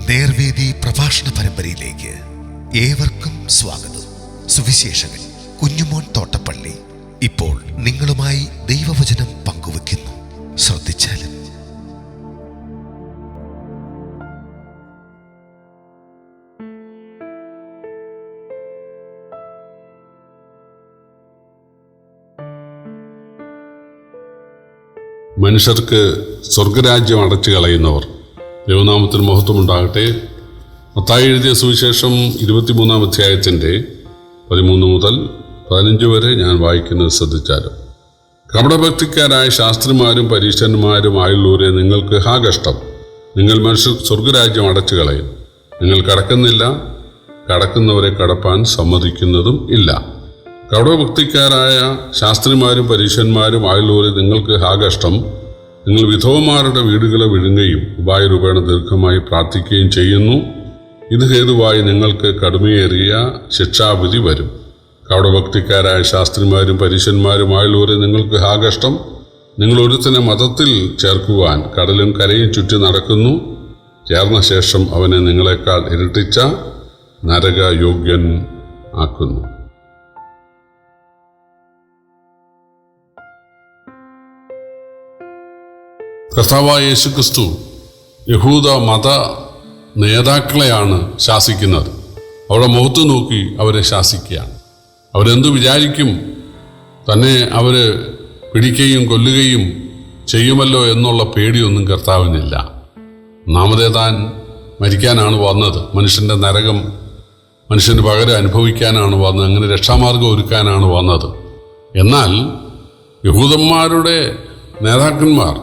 നേർവേദി പ്രഭാഷണ പരമ്പരയിലേക്ക് ഏവർക്കും സ്വാഗതം. സുവിശേഷകൻ കുഞ്ഞുമോൻ തോട്ടപ്പള്ളി ഇപ്പോൾ നിങ്ങളുമായി ദൈവവചനം പങ്കുവെക്കുന്നു. ശ്രദ്ധിച്ചാലും. മനുഷ്യർക്ക് സ്വർഗരാജ്യം അടച്ചു കളയുന്നവർ. ദൈവനാമത്തിന് മഹത്വമുണ്ടാകട്ടെ. മത്തായി എഴുതിയ സുവിശേഷം 23-ാം അധ്യായത്തിൻ്റെ 13 മുതൽ 15 വരെ ഞാൻ വായിക്കുന്നത് ശ്രദ്ധിച്ചാലും. കപടഭക്തിക്കാരായ ശാസ്ത്രിമാരും പരീശന്മാരുമായുള്ളവരെ നിങ്ങൾക്ക് ഹാ കഷ്ടം! നിങ്ങൾ മനുഷ്യർ സ്വർഗരാജ്യം അടച്ചു കളയും. നിങ്ങൾ കടക്കുന്നില്ല, കടക്കുന്നവരെ കടപ്പാൻ സമ്മതിക്കുന്നതും ഇല്ല. കപടഭക്തിക്കാരായ ശാസ്ത്രിമാരും പരീശന്മാരും ആയുള്ളവരെ നിങ്ങൾക്ക് ഹാ കഷ്ടം! നിങ്ങൾ വിധവമാരുടെ വീടുകളെ വിഴുങ്ങുകയും ഉപായരൂപേണ ദീർഘമായി പ്രാർത്ഥിക്കുകയും ചെയ്യുന്നു. ഇത് ഹേതുവായി നിങ്ങൾക്ക് കടുമയേറിയ ശിക്ഷാവിധി വരും. കപടഭക്തിക്കാരായ ശാസ്ത്രിമാരും പരീശന്മാരുമായുള്ളവരെ നിങ്ങൾക്ക് ഹാ കഷ്ടം! നിങ്ങൾ ഒരുത്തനെ മതത്തിൽ ചേർക്കുവാൻ കടലും കരയും ചുറ്റി നടക്കുന്നു. ചേർന്ന ശേഷം അവനെ നിങ്ങളെക്കാൾ ഇരട്ടിച്ച നരകയോഗ്യൻ ആക്കുന്നു. കർത്താവായ യേശുക്രിസ്തു യഹൂദ മത നേതാക്കളെയാണ് ശാസിക്കുന്നത്. അവരുടെ മുഖത്ത് നോക്കി അവരെ ശാസിക്കുകയാണ്. അവരെന്തു വിചാരിക്കും, തന്നെ അവർ പിടിക്കുകയും കൊല്ലുകയും ചെയ്യുമല്ലോ എന്നുള്ള പേടിയൊന്നും കർത്താവിനില്ല. ഒന്നാമതേ താൻ മരിക്കാനാണ് വന്നത്. മനുഷ്യൻ്റെ നരകം മനുഷ്യന് പകരം അനുഭവിക്കാനാണ് വന്നത്. അങ്ങനെ രക്ഷാമാർഗം ഒരുക്കാനാണ് വന്നത്. എന്നാൽ യഹൂദന്മാരുടെ നേതാക്കന്മാർ,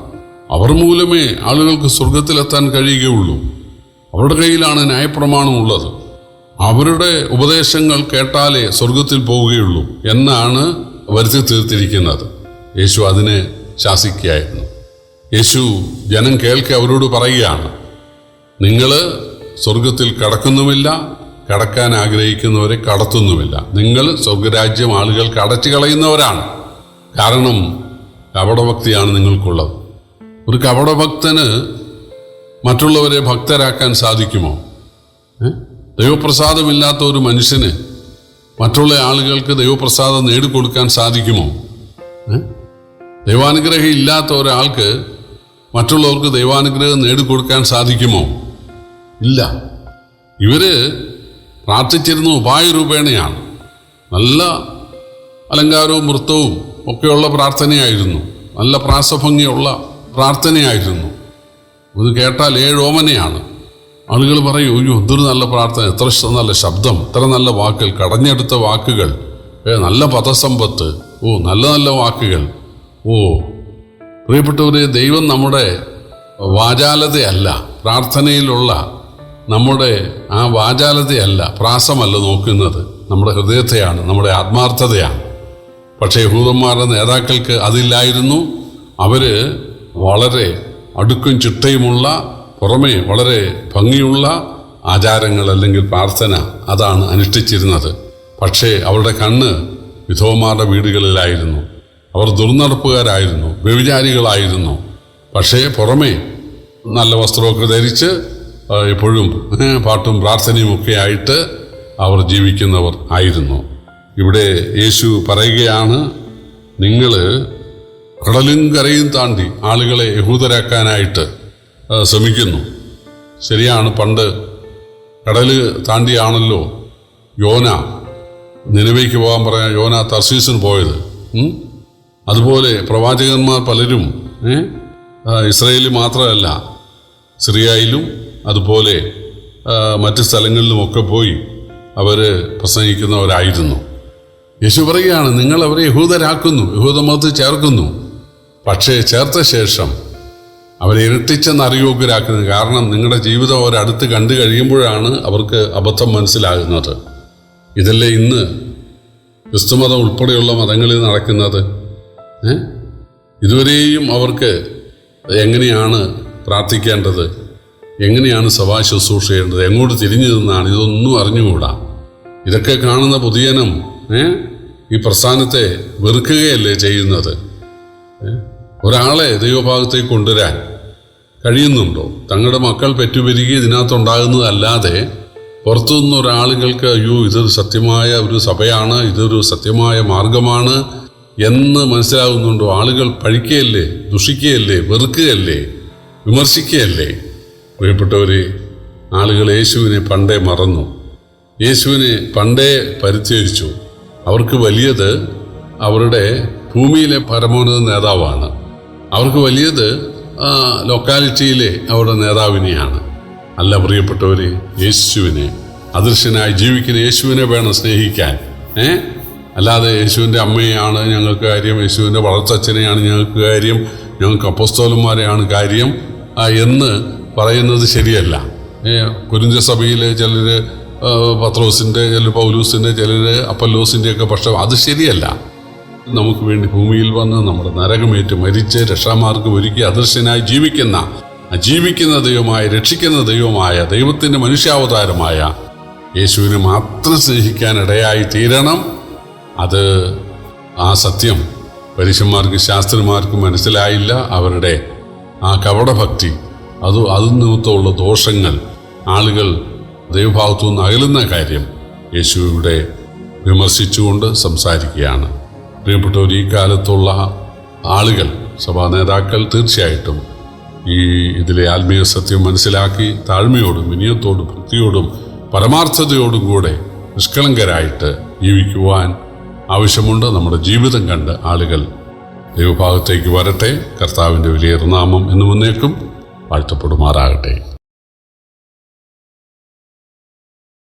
അവർ മൂലമേ ആളുകൾക്ക് സ്വർഗത്തിലെത്താൻ കഴിയുകയുള്ളൂ. അവരുടെ കയ്യിലാണ് ന്യായപ്രമാണം ഉള്ളത്. അവരുടെ ഉപദേശങ്ങൾ കേട്ടാലേ സ്വർഗത്തിൽ പോവുകയുള്ളൂ എന്നാണ് വരുത്തി തീർത്തിരിക്കുന്നത്. യേശു അതിനെ ശാസിക്കുകയായിരുന്നു. യേശു ജനം കേൾക്കെ അവരോട് പറയുകയാണ്, നിങ്ങൾ സ്വർഗത്തിൽ കടക്കുന്നുമില്ല, കടക്കാൻ ആഗ്രഹിക്കുന്നവരെ കടത്തുന്നുമില്ല. നിങ്ങൾ സ്വർഗരാജ്യം ആളുകൾക്ക് അടച്ചു കളയുന്നവരാണ്. കാരണം കപടഭക്തിയാണ് നിങ്ങൾക്കുള്ളത്. ഒരു കപടഭക്തന് മറ്റുള്ളവരെ ഭക്തരാക്കാൻ സാധിക്കുമോ? ദൈവപ്രസാദമില്ലാത്ത ഒരു മനുഷ്യന് മറ്റുള്ള ആളുകൾക്ക് ദൈവപ്രസാദം നേടിക്കൊടുക്കാൻ സാധിക്കുമോ? ദൈവാനുഗ്രഹം ഇല്ലാത്ത ഒരാൾക്ക് മറ്റുള്ളവർക്ക് ദൈവാനുഗ്രഹം നേടിക്കൊടുക്കാൻ സാധിക്കുമോ? ഇല്ല. ഇവര് പ്രാർത്ഥിച്ചിരുന്ന ഉപായരൂപേണയാണ്. നല്ല അലങ്കാരവും വൃത്തവും ഒക്കെയുള്ള പ്രാർത്ഥനയായിരുന്നു. നല്ല പ്രാസഭംഗിയുള്ള പ്രാർത്ഥനയായിരുന്നു. ഇത് കേട്ടാൽ 7 ഓമനയാണ്. ആളുകൾ പറയും, അയ്യോ എന്തൊരു നല്ല പ്രാർത്ഥന, എത്ര നല്ല ശബ്ദം, എത്ര നല്ല വാക്കുകൾ, കടഞ്ഞെടുത്ത വാക്കുകൾ, നല്ല പദസമ്പത്ത്, നല്ല നല്ല വാക്കുകൾ. പ്രിയപ്പെട്ടവരെ, ദൈവം നമ്മുടെ വാചാലതയല്ല, പ്രാർത്ഥനയിലുള്ള നമ്മുടെ ആ വാചാലതയല്ല, പ്രാസമല്ല നോക്കുന്നത്, നമ്മുടെ ഹൃദയത്തെയാണ്, നമ്മുടെ ആത്മാർത്ഥതയാണ്. പക്ഷേ യഹൂദന്മാരുടെ നേതാക്കൾക്ക് അതില്ലായിരുന്നു. അവര് വളരെ അടുക്കും ചിട്ടയുമുള്ള, പുറമേ വളരെ ഭംഗിയുള്ള ആചാരങ്ങൾ അല്ലെങ്കിൽ പ്രാർത്ഥന അതാണ് അനുഷ്ഠിച്ചിരുന്നത്. പക്ഷേ അവരുടെ കണ്ണ് വിധവമാരുടെ വീടുകളിലായിരുന്നു. അവർ ദുർനടപ്പുകാരായിരുന്നു, വ്യഭിചാരികളായിരുന്നു. പക്ഷേ പുറമേ നല്ല വസ്ത്രമൊക്കെ ധരിച്ച് എപ്പോഴും പാട്ടും പ്രാർത്ഥനയും ഒക്കെ ആയിട്ട് അവർ ജീവിക്കുന്നവർ ആയിരുന്നു. ഇവിടെ യേശു പറയുകയാണ്, നിങ്ങൾ കടലും കരയും താണ്ടി ആളുകളെ യഹൂദരാക്കാനായിട്ട് ശ്രമിക്കുന്നു. ശരിയാണ്, പണ്ട് കടല് താണ്ടിയാണല്ലോ യോന നിനവേയ്ക്ക് പോകാൻ പറഞ്ഞ യോന തർശീസിന് പോയത്. അതുപോലെ പ്രവാചകന്മാർ പലരും ഇസ്രായേലിൽ മാത്രമല്ല, സിറിയയിലും അതുപോലെ മറ്റ് സ്ഥലങ്ങളിലുമൊക്കെ പോയി അവർ പ്രസംഗിക്കുന്നവരായിരുന്നു. യേശു പറയുകയാണ്, നിങ്ങൾ അവരെ യഹൂദരാക്കുന്നു, യഹൂദമതത്തിൽ ചേർക്കുന്നു. പക്ഷേ ചേർത്ത ശേഷം അവരെ ഇരട്ടിച്ചെന്ന് അയോഗ്യരാക്കുന്നത്. കാരണം നിങ്ങളുടെ ജീവിതം അവരടുത്ത് കണ്ടു കഴിയുമ്പോഴാണ് അവർക്ക് അബദ്ധം മനസ്സിലാകുന്നത്. ഇതല്ലേ ഇന്ന് ക്രിസ്തുമതം ഉൾപ്പെടെയുള്ള മതങ്ങളിൽ നടക്കുന്നത്. ഇതുവരെയും അവർക്ക് എങ്ങനെയാണ് പ്രാർത്ഥിക്കേണ്ടത്, എങ്ങനെയാണ് സഭാ ശുശ്രൂഷ ചെയ്യേണ്ടത്, എങ്ങോട്ട് തിരിഞ്ഞു നിന്നാണ്, ഇതൊന്നും അറിഞ്ഞുകൂടാ. ഇതൊക്കെ കാണുന്ന പുതിയനം ഈ പ്രസ്ഥാനത്തെ വെറുക്കുകയല്ലേ ചെയ്യുന്നത്. ഒരാളെ ദൈവഭാഗത്തേക്ക് കൊണ്ടുവരാൻ കഴിയുന്നുണ്ടോ? തങ്ങളുടെ മക്കൾ പെറ്റുപെരുകി ഇതിനകത്തുണ്ടാകുന്നതല്ലാതെ പുറത്തുനിന്ന് ഒരാളുകൾക്ക് അയ്യോ ഇതൊരു സത്യമായ ഒരു സഭയാണ്, ഇതൊരു സത്യമായ മാർഗമാണ് എന്ന് മനസ്സിലാകുന്നുണ്ടോ? ആളുകൾ പഴിക്കുകയല്ലേ, ദുഷിക്കുകയല്ലേ, വെറുക്കുകയല്ലേ, വിമർശിക്കുകയല്ലേ? പ്രിയപ്പെട്ടവരെ, ആളുകൾ യേശുവിനെ പണ്ടേ മറന്നു, യേശുവിനെ പണ്ടേ പരിത്യജിച്ചു. അവർക്ക് വലിയത് അവരുടെ ഭൂമിയിലെ പരമോന്നത നേതാവാണ്. അവർക്ക് വലിയത് ലൊക്കാലിറ്റിയിലെ അവരുടെ നേതാവിനെയാണ്. അല്ല പ്രിയപ്പെട്ടവരെ, യേശുവിനെ, അദൃശ്യനായി ജീവിക്കുന്ന യേശുവിനെ വേണം സ്നേഹിക്കാൻ. അല്ലാതെ യേശുവിൻ്റെ അമ്മയെയാണ് ഞങ്ങൾക്ക് കാര്യം, യേശുവിൻ്റെ വളർത്തച്ഛനെയാണ് ഞങ്ങൾക്ക് കാര്യം, ഞങ്ങൾക്ക് അപ്പോസ്തലന്മാരെയാണ് കാര്യം എന്ന് പറയുന്നത് ശരിയല്ല. കൊരിന്ത്യ സഭയിലെ ചിലർ പത്രോസിൻ്റെ, ചിലർ പൗലൂസിൻ്റെ, ചിലർ അപ്പല്ലോസിൻ്റെയൊക്കെ പക്ഷം അത് ശരിയല്ല. നമുക്ക് വേണ്ടി ഭൂമിയിൽ വന്ന് നമ്മുടെ നരകമേറ്റ് മരിച്ച് രക്ഷാമാർഗം ഒരുക്കി അദൃശ്യനായി ജീവിക്കുന്ന ദൈവമായ, രക്ഷിക്കുന്ന ദൈവമായ, ദൈവത്തിൻ്റെ മനുഷ്യാവതാരമായ യേശുവിനെ മാത്രം സ്നേഹിക്കാനിടയായി തീരണം. അത് ആ സത്യം പരീശന്മാർക്കും ശാസ്ത്രിമാർക്കും മനസ്സിലായില്ല. അവരുടെ ആ കപടഭക്തി, അത് നിമിത്തമുള്ള ദോഷങ്ങൾ, ആളുകൾ ദൈവഭാവത്തു നിന്ന് അകലുന്ന കാര്യം യേശുവിടെ വിമർശിച്ചുകൊണ്ട് സംസാരിക്കുകയാണ്. പ്രിയപ്പെട്ടവർ, ഈ കാലത്തുള്ള ആളുകൾ, സഭാ നേതാക്കൾ തീർച്ചയായിട്ടും ഇതിലെ ആത്മീയ സത്യം മനസ്സിലാക്കി താഴ്മയോടും വിനയത്തോടും ഭക്തിയോടും പരമാർത്ഥതയോടും കൂടെ നിഷ്കളങ്കരായിട്ട് ജീവിക്കുവാൻ ആവശ്യമുണ്ട്. നമ്മുടെ ജീവിതം കണ്ട് ആളുകൾ ദൈവഭാഗത്തേക്ക് വരട്ടെ. കർത്താവിൻ്റെ വലിയ നാമം എന്നും എന്നേക്കും വാഴ്ത്തപ്പെടുമാറാകട്ടെ.